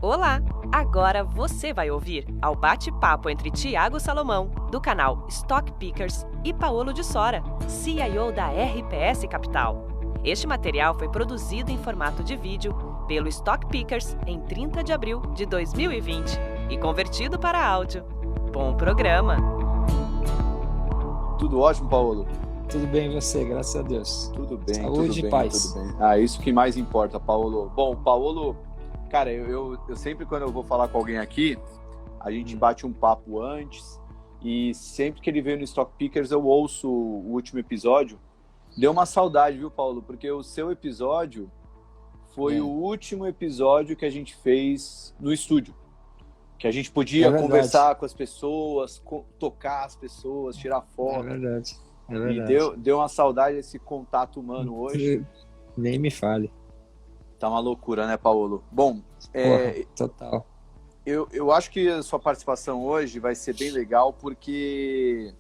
Olá! Agora você vai ouvir ao bate-papo entre Tiago Salomão, do canal Stock Pickers, e Paolo de Sora, CIO da RPS Capital. Este material foi produzido em formato de vídeo pelo Stock Pickers em 30 de abril de 2020 e convertido para áudio. Bom programa! Tudo ótimo, Paolo? Tudo bem, e você? Graças a Deus. Tudo bem, saúde tudo bem, e paz. tudo bem. Isso que mais importa, Paolo. Bom, Paolo, cara, eu sempre quando eu vou falar com alguém aqui, a gente bate um papo antes e sempre que ele veio no Stock Pickers eu ouço o último episódio. Deu uma saudade, viu, Paulo? Porque o seu episódio foi o último episódio que a gente fez no estúdio. Que a gente podia conversar com as pessoas, tocar as pessoas, tirar foto. É verdade. E deu uma saudade desse contato humano hoje. Nem me fale. Tá uma loucura, né, Paolo? Bom, total. Eu acho que a sua participação hoje vai ser bem legal porque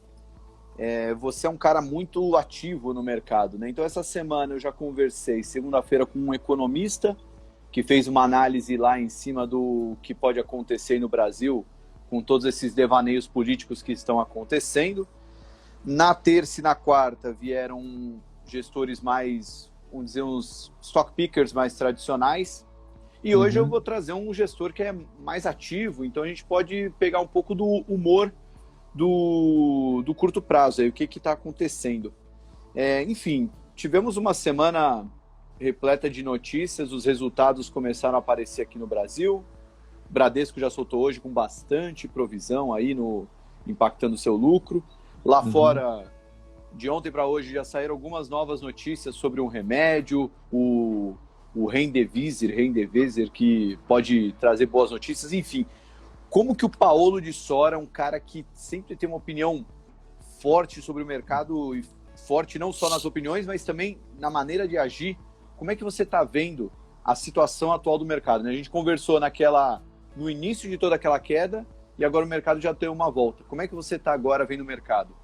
você é um cara muito ativo no mercado, né? Então, essa semana eu já conversei, segunda-feira, com um economista que fez uma análise lá em cima do que pode acontecer no Brasil com todos esses devaneios políticos que estão acontecendo. Na terça e na quarta vieram gestores mais, vamos dizer, uns stock pickers mais tradicionais. E hoje eu vou trazer um gestor que é mais ativo, então a gente pode pegar um pouco do humor do curto prazo, aí, o que está acontecendo. Enfim, tivemos uma semana repleta de notícias, os resultados começaram a aparecer aqui no Brasil. O Bradesco já soltou hoje com bastante provisão aí impactando o seu lucro. Lá fora, de ontem para hoje, já saíram algumas novas notícias sobre um remédio, o Remdesivir, que pode trazer boas notícias. Enfim, como que o Paolo de Sora, um cara que sempre tem uma opinião forte sobre o mercado, e forte não só nas opiniões, mas também na maneira de agir, como é que você está vendo a situação atual do mercado, né? A gente conversou no início de toda aquela queda, e agora o mercado já tem uma volta. Como é que você está agora vendo o mercado?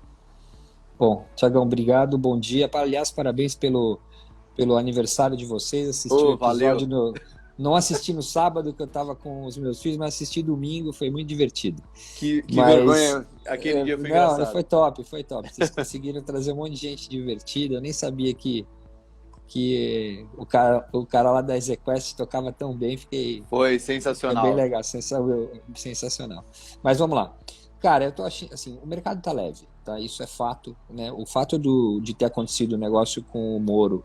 Bom, Tiagão, obrigado, bom dia. Aliás, parabéns pelo aniversário de vocês. Assisti o episódio não assisti no sábado, que eu estava com os meus filhos, mas assisti domingo, foi muito divertido. Que vergonha, aquele dia foi engraçado. Não, foi top. Vocês conseguiram trazer um monte de gente divertida. Eu nem sabia que o cara lá da EasyQuest tocava tão bem, Foi sensacional. Bem legal, sensacional. Mas vamos lá. Cara, eu tô achando assim, o mercado tá leve, tá? Isso é fato, né? O fato de ter acontecido o negócio com o Moro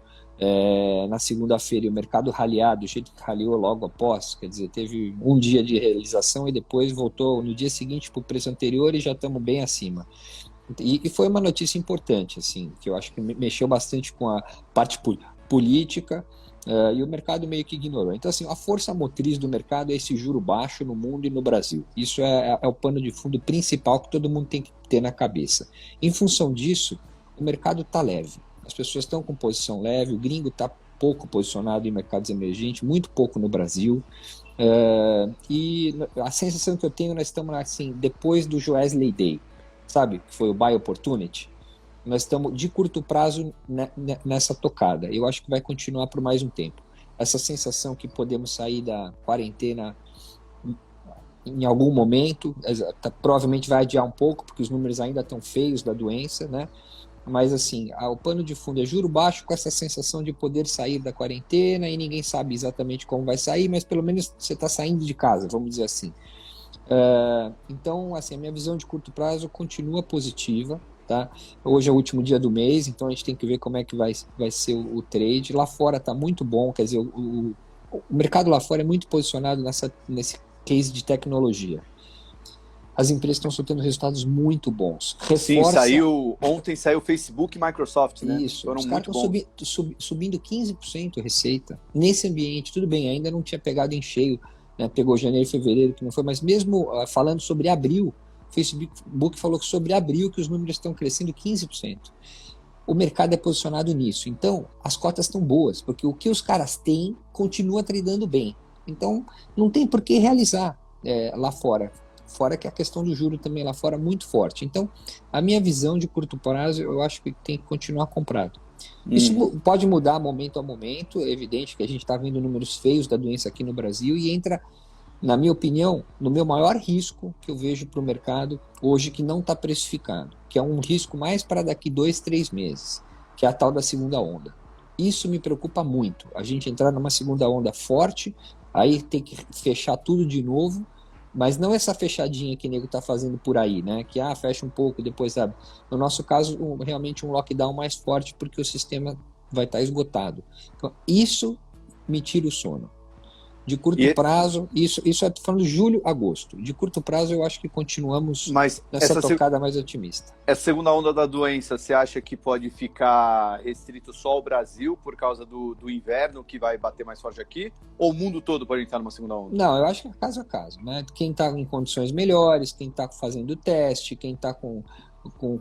na segunda-feira e o mercado raliar do jeito que raliou logo após, quer dizer, teve um dia de realização e depois voltou no dia seguinte para o preço anterior e já estamos bem acima. E foi uma notícia importante, assim, que eu acho que mexeu bastante com a parte política e o mercado meio que ignorou. Então, assim, a força motriz do mercado é esse juro baixo no mundo e no Brasil. Isso é o pano de fundo principal que todo mundo tem que ter na cabeça. Em função disso, o mercado está leve. As pessoas estão com posição leve, o gringo está pouco posicionado em mercados emergentes, muito pouco no Brasil. E a sensação que eu tenho, nós estamos assim, depois do Joesley Day, sabe, que foi o Buy Opportunity, nós estamos de curto prazo nessa tocada. Eu acho que vai continuar por mais um tempo. Essa sensação que podemos sair da quarentena em algum momento, provavelmente vai adiar um pouco, porque os números ainda estão feios da doença, né? Mas assim, o pano de fundo é juro baixo, com essa sensação de poder sair da quarentena e ninguém sabe exatamente como vai sair, mas pelo menos você está saindo de casa, vamos dizer assim. Então, assim, a minha visão de curto prazo continua positiva, tá? Hoje é o último dia do mês, então a gente tem que ver como é que vai ser o trade. Lá fora está muito bom, quer dizer, o mercado lá fora é muito posicionado nesse case de tecnologia. As empresas estão soltando resultados muito bons. Sim, ontem saiu Facebook e Microsoft, né? Isso, os caras estão subindo 15% a receita. Nesse ambiente, tudo bem, ainda não tinha pegado em cheio, né? Pegou janeiro e fevereiro, que não foi, mas mesmo falando sobre abril, o Facebook falou que sobre abril que os números estão crescendo 15%. O mercado é posicionado nisso. Então, as cotas estão boas, porque o que os caras têm continua tradando bem. Então, não tem por que realizar lá fora. Fora que a questão do juro também lá fora é muito forte. Então, a minha visão de curto prazo, eu acho que tem que continuar comprado. Isso pode mudar momento a momento, é evidente que a gente está vendo números feios da doença aqui no Brasil e entra na minha opinião, no meu maior risco que eu vejo para o mercado hoje que não está precificado, que é um risco mais para daqui 2, 3 meses, que é a tal da segunda onda. Isso me preocupa muito. A gente entrar numa segunda onda forte, aí tem que fechar tudo de novo, mas não essa fechadinha que o nego está fazendo por aí, né? Que fecha um pouco, depois abre. No nosso caso, realmente um lockdown mais forte, porque o sistema vai estar esgotado. Então, isso me tira o sono. De curto prazo, isso é falando de julho, agosto. De curto prazo, eu acho que continuamos nessa tocada mais otimista. Essa segunda onda da doença, você acha que pode ficar restrito só ao Brasil por causa do inverno que vai bater mais forte aqui? Ou o mundo todo pode entrar numa segunda onda? Não, eu acho que é caso a caso, né? Quem está em condições melhores, quem está fazendo teste, quem está com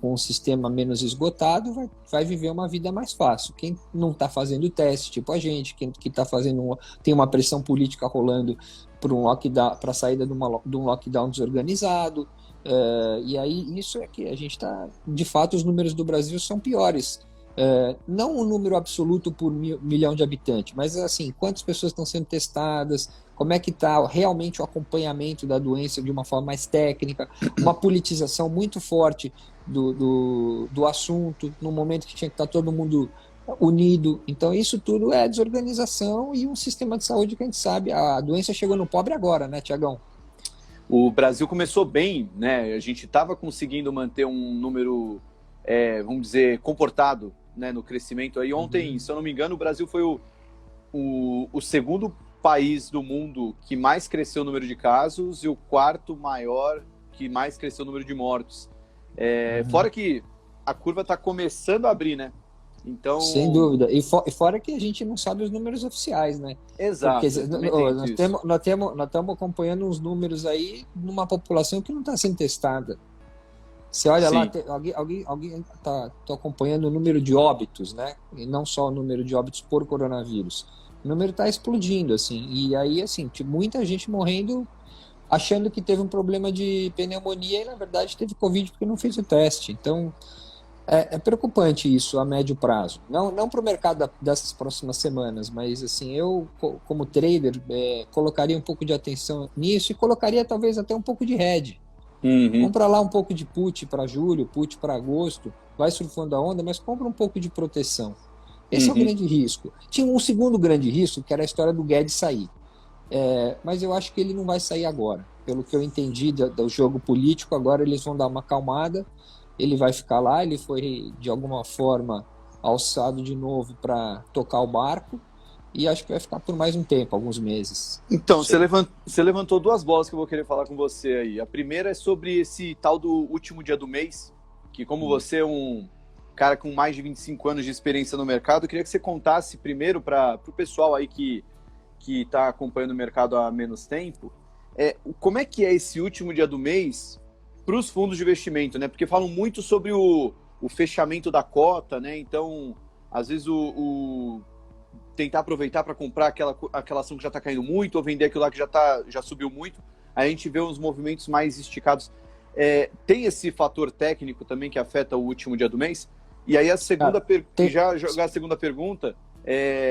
um sistema menos esgotado, vai viver uma vida mais fácil. Quem não está fazendo teste, tipo a gente, quem que está fazendo tem uma pressão política rolando para um lockdown, para a saída de um lockdown desorganizado, e aí isso é que a gente está, de fato, os números do Brasil são piores. Não o número absoluto por milhão de habitantes, mas assim, quantas pessoas estão sendo testadas, como é que está realmente o acompanhamento da doença de uma forma mais técnica, uma politização muito forte do assunto, no momento que tinha que estar todo mundo unido. Então isso tudo é desorganização e um sistema de saúde que a gente sabe, a doença chegou no pobre agora, né, Tiagão? O Brasil começou bem, né? A gente estava conseguindo manter um número, vamos dizer, comportado, né, no crescimento. Aí ontem, se eu não me engano, o Brasil foi o segundo país do mundo que mais cresceu o número de casos e o quarto maior que mais cresceu o número de mortos. Fora que a curva está começando a abrir, né? Então... Sem dúvida. E fora que a gente não sabe os números oficiais, né? Exato. Porque nós estamos acompanhando uns números aí numa população que não está sendo testada. Você olha lá, alguém está acompanhando o número de óbitos, né? E não só o número de óbitos por coronavírus. O número está explodindo, assim. E aí, assim, muita gente morrendo achando que teve um problema de pneumonia e, na verdade, teve Covid porque não fez o teste. Então, é preocupante isso a médio prazo. Não para o mercado dessas próximas semanas, mas, assim, eu, como trader, colocaria um pouco de atenção nisso e colocaria, talvez, até um pouco de hedge. Compra lá um pouco de put para julho, put para agosto, vai surfando a onda, mas compra um pouco de proteção. Esse é o grande risco. Tinha um segundo grande risco, que era a história do Guedes sair. Mas eu acho que ele não vai sair agora. Pelo que eu entendi do jogo político, agora eles vão dar uma acalmada, ele vai ficar lá, ele foi de alguma forma alçado de novo para tocar o barco, e acho que vai ficar por mais um tempo, alguns meses. Então, você levantou duas bolas que eu vou querer falar com você aí. A primeira é sobre esse tal do último dia do mês, que como você é um cara com mais de 25 anos de experiência no mercado, eu queria que você contasse primeiro para o pessoal aí que está acompanhando o mercado há menos tempo, como é que é esse último dia do mês para os fundos de investimento, né? Porque falam muito sobre o fechamento da cota, né? Então, às vezes, tentar aproveitar para comprar aquela ação que já está caindo muito, ou vender aquilo lá que já subiu muito, aí a gente vê uns movimentos mais esticados. Tem esse fator técnico também que afeta o último dia do mês? E aí a segunda já jogar a segunda pergunta,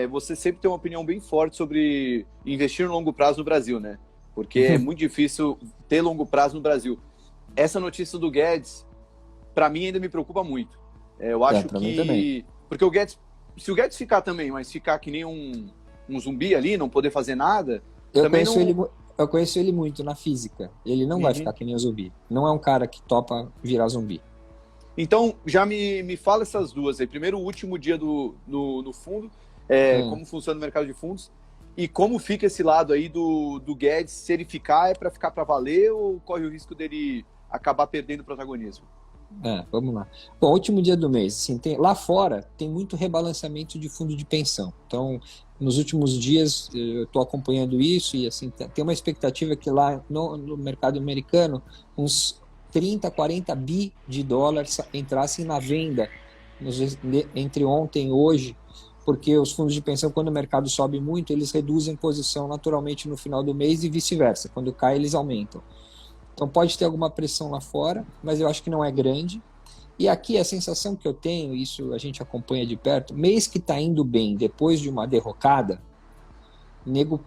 você sempre tem uma opinião bem forte sobre investir no longo prazo no Brasil, né? Porque é muito difícil ter longo prazo no Brasil. Essa notícia do Guedes, para mim, ainda me preocupa muito. Eu acho que... Porque o Guedes, se o Guedes ficar também, mas ficar que nem um zumbi ali, não poder fazer nada... Eu conheço ele muito na física. Ele não vai ficar que nem um zumbi. Não é um cara que topa virar zumbi. Então, já me fala essas duas aí. Primeiro, o último dia no fundo, como funciona o mercado de fundos, e como fica esse lado aí do Guedes, se ele ficar, é para ficar para valer ou corre o risco dele acabar perdendo protagonismo? Vamos lá. Bom, último dia do mês. Assim, lá fora tem muito rebalanceamento de fundo de pensão. Então, nos últimos dias eu estou acompanhando isso e assim, tem uma expectativa que lá no mercado americano uns 30, 40 bi de dólares entrassem na venda entre ontem e hoje, porque os fundos de pensão, quando o mercado sobe muito, eles reduzem posição naturalmente no final do mês e vice-versa. Quando cai, eles aumentam. Então pode ter alguma pressão lá fora, mas eu acho que não é grande. E aqui a sensação que eu tenho, isso a gente acompanha de perto, mês que está indo bem depois de uma derrocada, o nego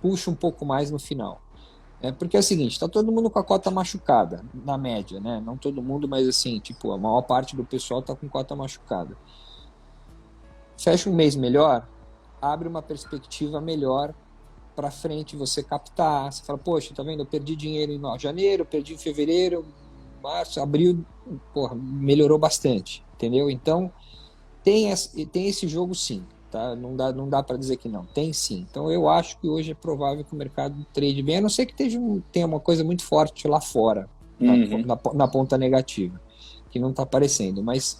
puxa um pouco mais no final. Porque é o seguinte, está todo mundo com a cota machucada, na média, né? Não todo mundo, mas assim, tipo, a maior parte do pessoal está com cota machucada. Fecha um mês melhor, abre uma perspectiva melhor para frente, você captar. Você fala, poxa, tá vendo? Eu perdi dinheiro em janeiro, perdi em fevereiro, março, abril, porra, melhorou bastante, entendeu? Então, tem esse jogo sim. Tá? Não dá para dizer que não. Tem sim. Então eu acho que hoje é provável que o mercado trade bem, a não ser que tenha uma coisa muito forte lá fora, na ponta negativa, que não está aparecendo. Mas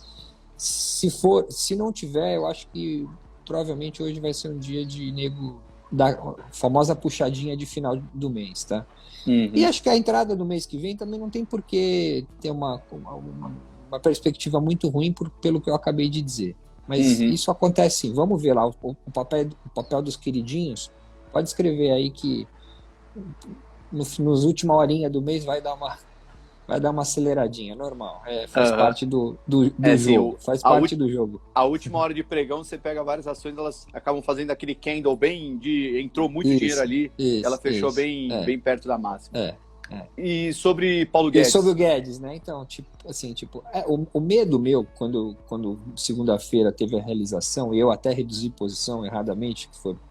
se não tiver, eu acho que provavelmente hoje vai ser um dia de nego da famosa puxadinha de final do mês, tá? E acho que a entrada do mês que vem também não tem por que ter uma perspectiva muito ruim pelo que eu acabei de dizer. Mas isso acontece sim. Vamos ver lá o papel dos queridinhos. Pode escrever aí que nos última horinha do mês vai dar uma aceleradinha, normal. Faz parte do jogo. Faz parte do jogo. A última hora de pregão, você pega várias ações, elas acabam fazendo aquele candle entrou muito dinheiro ali, ela fechou bem perto da máxima. E sobre Paulo Guedes? E sobre o Guedes, né? Então, o medo meu, quando segunda-feira teve a realização, eu até reduzi posição erradamente,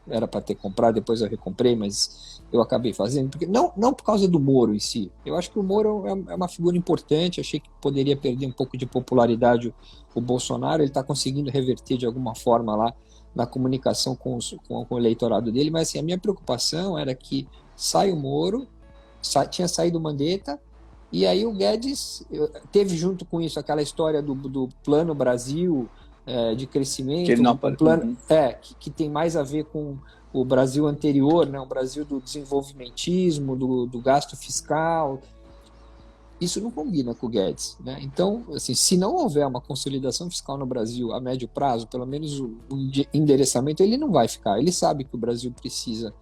era para ter comprado, depois eu recomprei, mas eu acabei fazendo, porque não por causa do Moro em si. Eu acho que o Moro é uma figura importante, achei que poderia perder um pouco de popularidade o Bolsonaro, ele está conseguindo reverter de alguma forma lá na comunicação com o eleitorado dele, mas assim, a minha preocupação era que sai o Moro, tinha saído o Mandetta, e aí o Guedes teve junto com isso aquela história do Plano Brasil, de crescimento, que tem mais a ver com o Brasil anterior, né, o Brasil do desenvolvimentismo, do gasto fiscal. Isso não combina com o Guedes, né? Então, assim, se não houver uma consolidação fiscal no Brasil a médio prazo, pelo menos o endereçamento, ele não vai ficar. Ele sabe que o Brasil precisa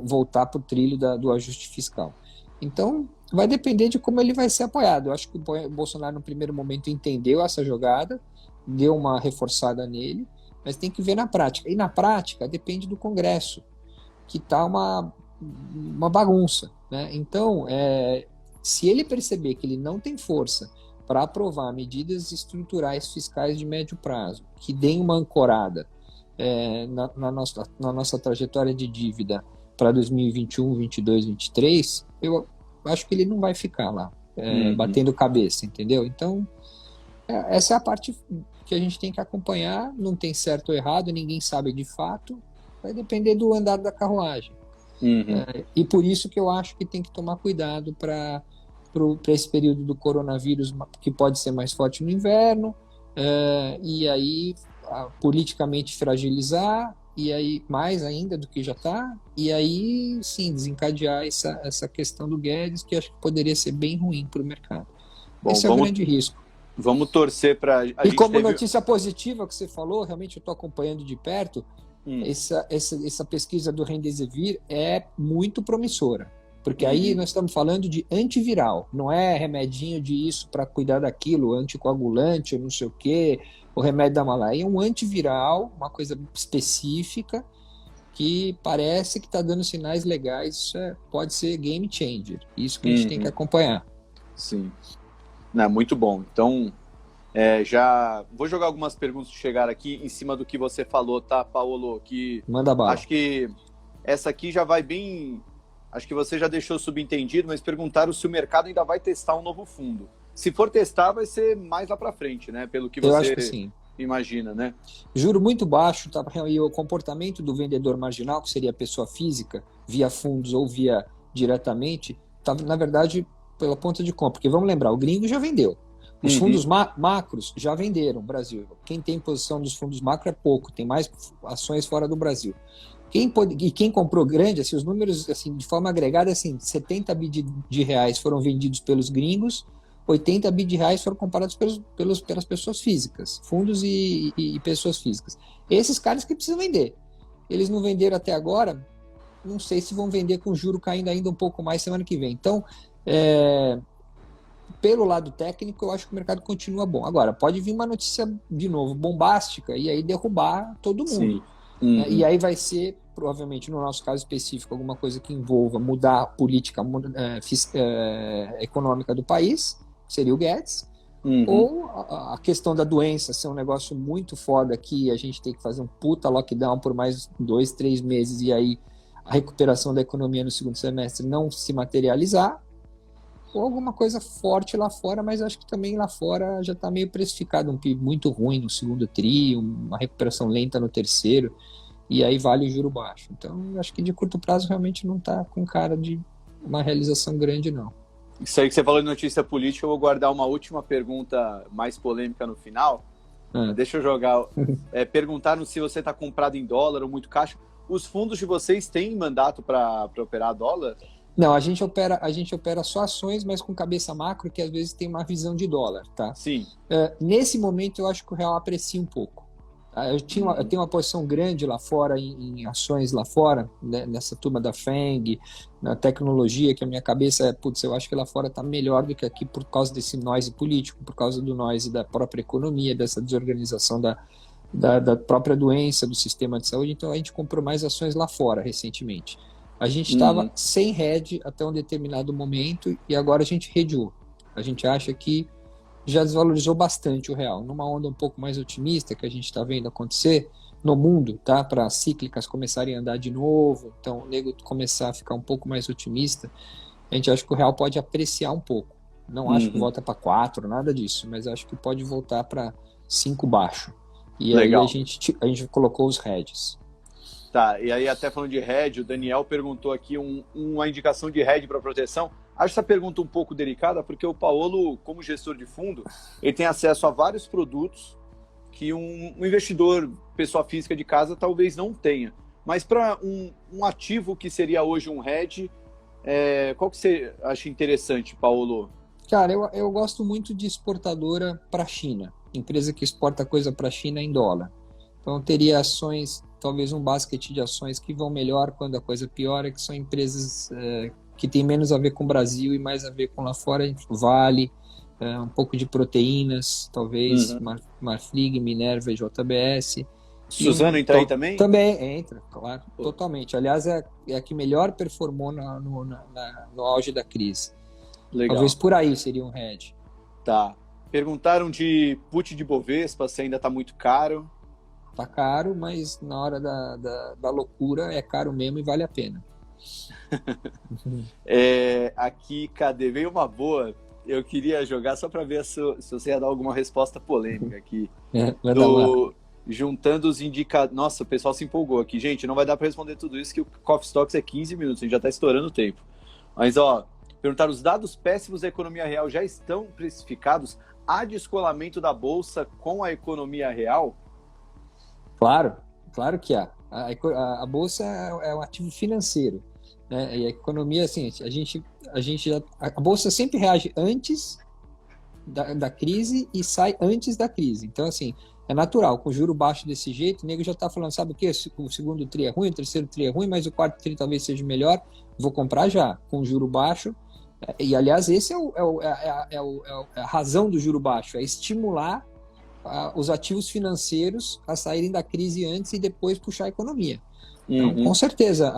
voltar para o trilho do ajuste fiscal. Então, vai depender de como ele vai ser apoiado. Eu acho que o Bolsonaro, no primeiro momento, entendeu essa jogada, deu uma reforçada nele, mas tem que ver na prática. E na prática, depende do Congresso, que está uma bagunça, né? Então, se ele perceber que ele não tem força para aprovar medidas estruturais fiscais de médio prazo, que deem uma ancorada na nossa trajetória de dívida para 2021, 22, 23, eu acho que ele não vai ficar lá batendo cabeça, entendeu? Então, essa é a parte que a gente tem que acompanhar, não tem certo ou errado, ninguém sabe de fato, vai depender do andar da carruagem. E por isso que eu acho que tem que tomar cuidado para esse período do coronavírus, que pode ser mais forte no inverno, e aí politicamente fragilizar, e aí mais ainda do que já está, e aí sim desencadear essa questão do Guedes, que acho que poderia ser bem ruim para o mercado. Bom, esse é o grande risco. Vamos torcer para... E como notícia positiva que você falou, realmente eu estou acompanhando de perto, essa pesquisa do Remdesivir é muito promissora, porque aí nós estamos falando de antiviral, não é remedinho de isso para cuidar daquilo, anticoagulante ou não sei o quê, o remédio da malária, é um antiviral, uma coisa específica que parece que está dando sinais legais. Isso pode ser game changer, isso que a gente tem que acompanhar. Sim, muito bom. Então, já vou jogar algumas perguntas que chegaram aqui em cima do que você falou, tá, Paulo? Que manda bala. Acho que essa aqui já vai bem... Acho que você já deixou subentendido, mas perguntaram se o mercado ainda vai testar um novo fundo. Se for testar, vai ser mais lá para frente, né? Pelo que você imagina, né? Juro muito baixo, tá? E o comportamento do vendedor marginal, que seria a pessoa física, via fundos ou via diretamente, tá, na verdade, pela ponta de compra. Porque vamos lembrar, o gringo já vendeu. Os fundos macros já venderam no Brasil. Quem tem posição dos fundos macro é pouco, tem mais ações fora do Brasil. Quem comprou grande, assim, os números assim, de forma agregada, assim, 70 bi de reais foram vendidos pelos gringos, 80 bi de reais foram comprados pelas pessoas físicas, fundos e pessoas físicas. Esses caras que precisam vender. Eles não venderam até agora, não sei se vão vender com o juro caindo ainda um pouco mais semana que vem. Então, pelo lado técnico, eu acho que o mercado continua bom. Agora, pode vir uma notícia, de novo, bombástica, e aí derrubar todo mundo. E aí vai ser provavelmente, no nosso caso específico, alguma coisa que envolva mudar a política econômica do país, seria o Guedes, ou a questão da doença ser um negócio muito foda aqui, a gente tem que fazer um puta lockdown por mais 2, 3 meses, e aí a recuperação da economia no segundo semestre não se materializar, ou alguma coisa forte lá fora, mas acho que também lá fora já está meio precificado, um PIB muito ruim no segundo tri, uma recuperação lenta no terceiro, e aí vale o juro baixo. Então, acho que de curto prazo realmente não está com cara de uma realização grande, não. Isso aí que você falou de notícia política, eu vou guardar uma última pergunta mais polêmica no final. Deixa eu jogar. Perguntaram se você está comprado em dólar ou muito caixa. Os fundos de vocês têm mandato para operar dólar? Não, a gente opera só ações, mas com cabeça macro, que às vezes tem uma visão de dólar, tá? Sim. Nesse momento, eu acho que o real aprecia um pouco. Tá? Eu tenho uma posição grande lá fora, em ações lá fora, né? Nessa turma da FANG, na tecnologia, que a minha cabeça eu acho que lá fora está melhor do que aqui por causa desse noise político, por causa do noise da própria economia, dessa desorganização da própria doença, do sistema de saúde. Então, a gente comprou mais ações lá fora, recentemente. A gente estava sem hedge até um determinado momento e agora a gente hedgeou. A gente acha que já desvalorizou bastante o real. Numa onda um pouco mais otimista que a gente está vendo acontecer no mundo, tá? Para as cíclicas começarem a andar de novo, então o nego começar a ficar um pouco mais otimista, a gente acha que o real pode apreciar um pouco. Não acho que volta para 4, nada disso, mas acho que pode voltar para 5 baixo. E Legal. Aí a gente colocou os hedges. Tá, e aí até falando de hedge, o Daniel perguntou aqui uma indicação de hedge para proteção. Acho essa pergunta um pouco delicada, porque o Paolo, como gestor de fundo, ele tem acesso a vários produtos que um investidor, pessoa física de casa, talvez não tenha. Mas para um ativo que seria hoje um hedge, qual que você acha interessante, Paolo? Cara, eu gosto muito de exportadora para a China. Empresa que exporta coisa para a China em dólar. Então, teria ações, talvez um basquete de ações que vão melhor quando a coisa piora, que são empresas que tem menos a ver com o Brasil e mais a ver com lá fora, Vale, um pouco de proteínas, talvez, Marfrig, Minerva e JBS. Suzano entra aí também? Também entra, claro, totalmente. Aliás, é a que melhor performou no auge da crise. Legal. Talvez por aí seria um hedge. Tá. Perguntaram de put de Bovespa, se ainda está muito caro. Tá caro, mas na hora da loucura é caro mesmo e vale a pena. Aqui, cadê? Veio uma boa. Eu queria jogar só para ver se você ia dar alguma resposta polêmica aqui. Juntando os indicadores. Nossa, o pessoal se empolgou aqui. Gente, não vai dar para responder tudo isso, que o Coffee Stocks é 15 minutos, a gente já está estourando o tempo. Mas, perguntaram, os dados péssimos da economia real já estão precificados? Há descolamento da Bolsa com a economia real? Claro que há. A Bolsa é um ativo financeiro, né? E a economia, assim, a Bolsa sempre reage antes da crise e sai antes da crise. Então, assim, é natural, com juro baixo desse jeito, o nego já está falando, sabe o quê? O segundo tri é ruim, o terceiro tri é ruim, mas o quarto tri talvez seja melhor, vou comprar já, com juro baixo. E, aliás, esse é a razão do juro baixo, é estimular os ativos financeiros a saírem da crise antes e depois puxar a economia. Então, com certeza,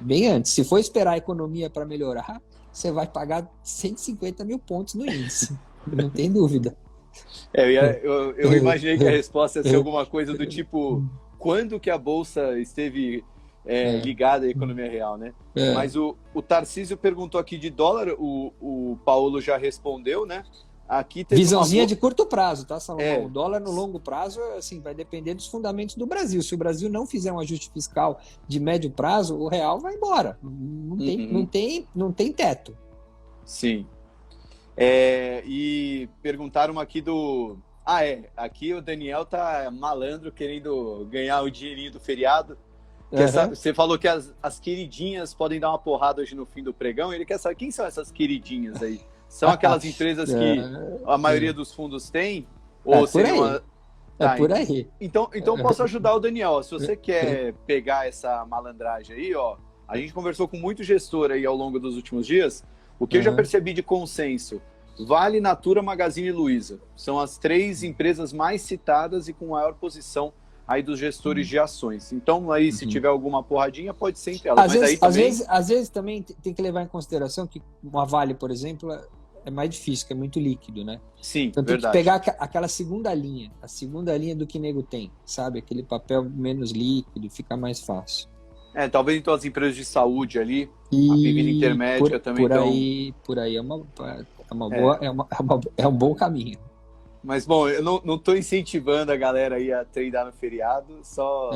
bem antes. Se for esperar a economia para melhorar, você vai pagar 150 mil pontos no índice. Não tem dúvida. Eu imaginei que a resposta ia ser alguma coisa do tipo, quando que a Bolsa esteve ligada à economia real, né? Mas o Tarcísio perguntou aqui de dólar, o Paulo já respondeu, né? Aqui visãozinha de curto prazo, tá, Salomão? O dólar no longo prazo, assim, vai depender dos fundamentos do Brasil. Se o Brasil não fizer um ajuste fiscal de médio prazo, o real vai embora. Não tem teto. Sim. E perguntaram aqui aqui o Daniel tá malandro, querendo ganhar o dinheirinho do feriado. Você falou que as queridinhas podem dar uma porrada hoje no fim do pregão. Ele quer saber quem são essas queridinhas aí. São aquelas empresas que a maioria dos fundos tem? Ou seriam por aí. Então posso ajudar o Daniel. Se você quer pegar essa malandragem aí, a gente conversou com muito gestor aí ao longo dos últimos dias. O que eu já percebi de consenso, Vale, Natura, Magazine Luiza. São as 3 empresas mais citadas e com maior posição aí dos gestores de ações. Então, aí, se tiver alguma porradinha, pode ser entre elas. Às vezes também tem que levar em consideração que uma Vale, por exemplo, é mais difícil, que é muito líquido, né? Sim, então tem que pegar aquela segunda linha, a segunda linha do que nego tem, sabe? Aquele papel menos líquido, fica mais fácil. Talvez então as empresas de saúde ali, a bebida intermédia também. Por aí é um bom caminho. Mas, bom, eu não estou incentivando a galera aí a treinar no feriado, só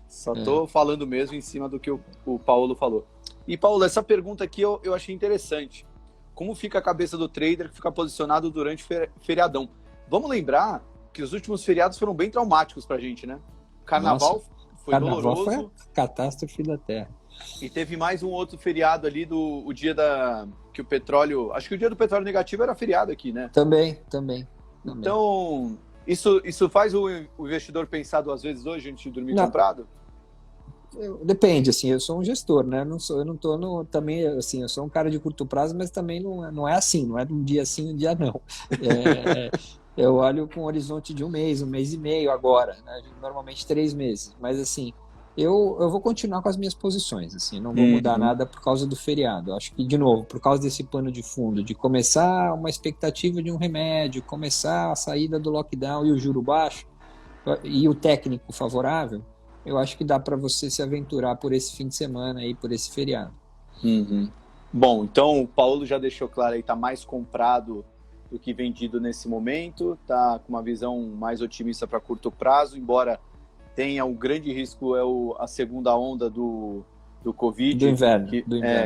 estou falando mesmo em cima do que o Paulo falou. E, Paulo, essa pergunta aqui eu achei interessante. Como fica a cabeça do trader que fica posicionado durante feriadão? Vamos lembrar que os últimos feriados foram bem traumáticos pra gente, né? Carnaval foi doloroso. Foi a catástrofe da Terra. E teve mais um outro feriado ali o dia que o petróleo... Acho que o dia do petróleo negativo era feriado aqui, né? Também. Então, isso faz o investidor pensar duas vezes hoje antes de dormir comprado? Depende, assim, eu sou um gestor, né? Eu não tô também, assim, eu sou um cara de curto prazo, mas também não é assim, não é de um dia sim, um dia não. Eu olho com um horizonte de um mês e meio agora, né? Normalmente 3 meses, mas assim, eu vou continuar com as minhas posições, assim, não vou mudar nada por causa do feriado. Eu acho que, de novo, por causa desse pano de fundo, de começar uma expectativa de um remédio, começar a saída do lockdown e o juro baixo, e o técnico favorável, eu acho que dá para você se aventurar por esse fim de semana aí, por esse feriado. Bom, então o Paulo já deixou claro aí, tá mais comprado do que vendido nesse momento, tá com uma visão mais otimista para curto prazo, embora tenha um grande risco a segunda onda do Covid, do inverno,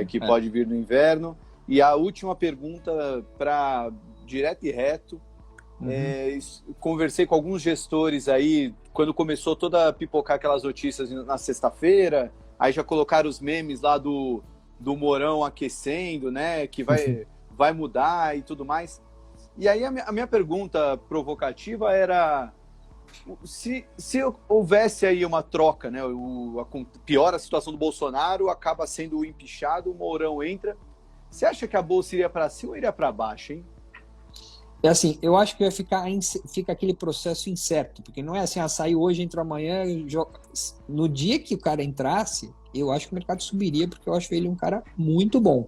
que pode vir no inverno. E a última pergunta para direto e reto, conversei com alguns gestores aí, quando começou toda a pipocar aquelas notícias na sexta-feira, aí já colocaram os memes lá do Mourão aquecendo, né, que vai mudar e tudo mais. E aí a minha pergunta provocativa era, se houvesse aí uma troca, né, piora a situação do Bolsonaro, acaba sendo empichado, o Mourão entra, você acha que a bolsa iria para cima ou iria para baixo, hein? É assim, eu acho que fica aquele processo incerto, porque não é assim, saiu hoje, entrou amanhã, no dia que o cara entrasse, eu acho que o mercado subiria, porque eu acho ele um cara muito bom.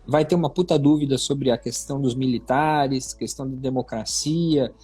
Vai ter uma puta dúvida sobre a questão dos militares, questão da democracia,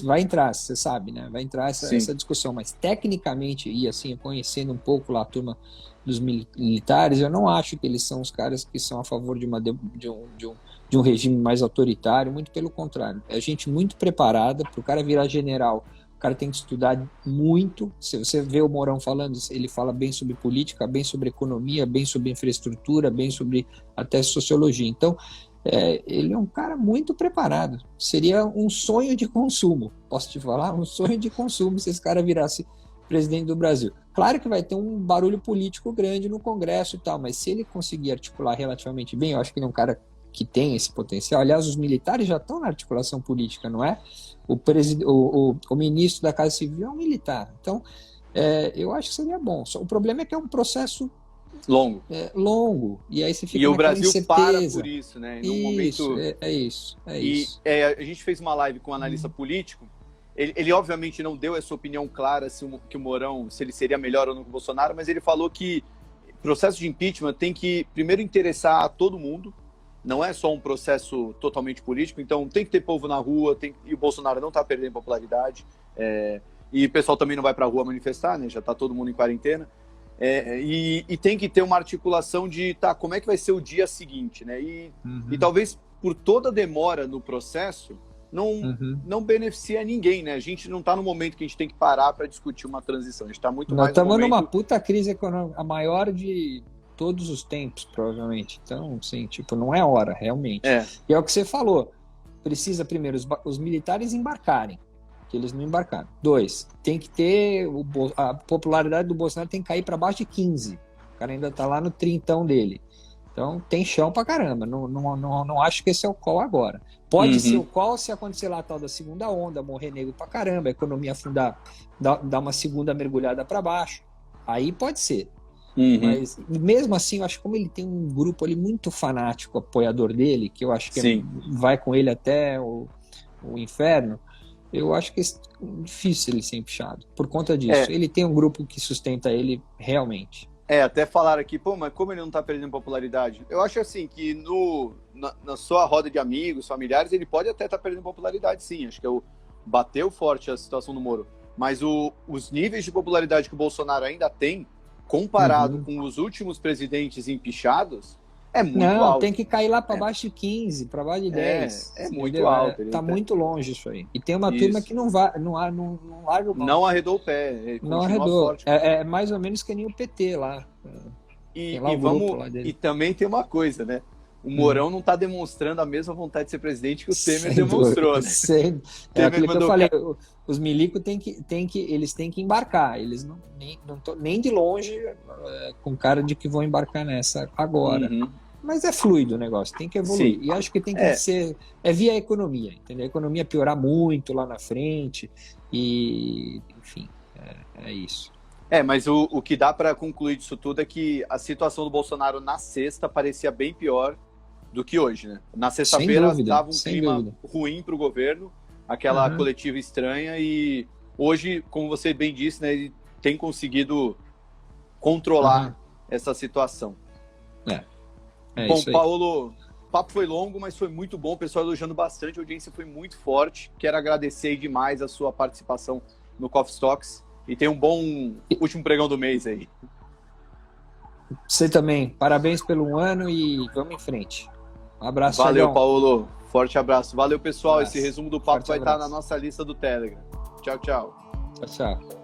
vai entrar, você sabe, né? Vai entrar essa discussão, mas tecnicamente, e assim, conhecendo um pouco lá a turma dos militares, eu não acho que eles são os caras que são a favor de um regime mais autoritário, muito pelo contrário. É gente muito preparada, para o cara virar general, o cara tem que estudar muito. Se você vê o Mourão falando, ele fala bem sobre política, bem sobre economia, bem sobre infraestrutura, bem sobre até sociologia. Então, ele é um cara muito preparado. Seria um sonho de consumo, posso te falar? Um sonho de consumo se esse cara virasse presidente do Brasil. Claro que vai ter um barulho político grande no Congresso e tal, mas se ele conseguir articular relativamente bem, eu acho que ele é um cara que tem esse potencial. Aliás, os militares já estão na articulação política, não é? O ministro da Casa Civil é um militar. Então, eu acho que seria bom. O problema é que é um processo longo. E aí você fica o Brasil incerteza. Para por isso, né? Isso. A gente fez uma live com um analista político. Ele obviamente não deu essa opinião clara que o Mourão, se ele seria melhor ou não que o Bolsonaro, mas ele falou que o processo de impeachment tem que primeiro interessar a todo mundo, não é só um processo totalmente político, então tem que ter povo na rua, e o Bolsonaro não está perdendo popularidade, e o pessoal também não vai para a rua manifestar, né? Já está todo mundo em quarentena, e tem que ter uma articulação de, como é que vai ser o dia seguinte, né? E talvez por toda a demora no processo, não beneficia ninguém, né? A gente não está no momento que a gente tem que parar para discutir uma transição, a gente está muito mais no momento... Nós estamos numa puta crise econômica, a maior de todos os tempos, provavelmente. Então, sim, não é hora, realmente. E é o que você falou. Precisa, primeiro, os militares embarcarem, que eles não embarcaram. 2, tem que ter... A popularidade do Bolsonaro tem que cair para baixo de 15. O cara ainda tá lá no 30 dele. Então, tem chão pra caramba. Não acho que esse é o call agora. Pode ser o call se acontecer lá a tal da segunda onda, morrer negro pra caramba, a economia afundar, dar uma segunda mergulhada para baixo. Aí pode ser. Mas mesmo assim, eu acho que como ele tem um grupo ali muito fanático, apoiador dele, que eu acho que vai com ele até o inferno, Eu acho que é difícil ele ser empichado, por conta disso. Ele tem um grupo que sustenta ele realmente. Até falaram aqui, pô, mas como ele não tá perdendo popularidade? Eu acho assim, que na sua roda de amigos, familiares, ele pode até estar perdendo popularidade, sim. Acho que bateu forte a situação do Moro. Mas os níveis de popularidade que o Bolsonaro ainda tem, comparado com os últimos presidentes empichados, é muito alto. Tem que cair lá para baixo de 15, para baixo de 10. É muito alto. Tá muito longe isso aí. E tem uma turma que não larga o mão. Não arredou o pé. Não arredou. Forte. É mais ou menos que nem o PT lá. E também tem uma coisa, né? O Mourão não está demonstrando a mesma vontade de ser presidente que o Temer demonstrou, né? É aquilo que eu falei. Os milicos eles têm que embarcar. Eles não nem de longe com cara de que vão embarcar nessa agora. Mas é fluido o negócio, tem que evoluir. Sim. E acho que tem que ser via economia, entendeu? A economia piorar muito lá na frente e, enfim, é isso. Mas o que dá para concluir disso tudo é que a situação do Bolsonaro na sexta parecia bem pior do que hoje, né? Na sexta-feira estava um clima ruim para o governo, aquela coletiva estranha, e hoje, como você bem disse, né, ele tem conseguido controlar essa situação. Bom, Paulo, o papo foi longo, mas foi muito bom, o pessoal elogiando bastante, a audiência foi muito forte. Quero agradecer demais a sua participação no Coffee Talks e tenha um bom último pregão do mês aí. Você também, parabéns pelo ano e vamos em frente. Um abraço. Valeu, Chagão. Paulo. Forte abraço. Valeu, pessoal. Esse resumo do papo vai estar na nossa lista do Telegram. Tchau, tchau. Tchau, tchau.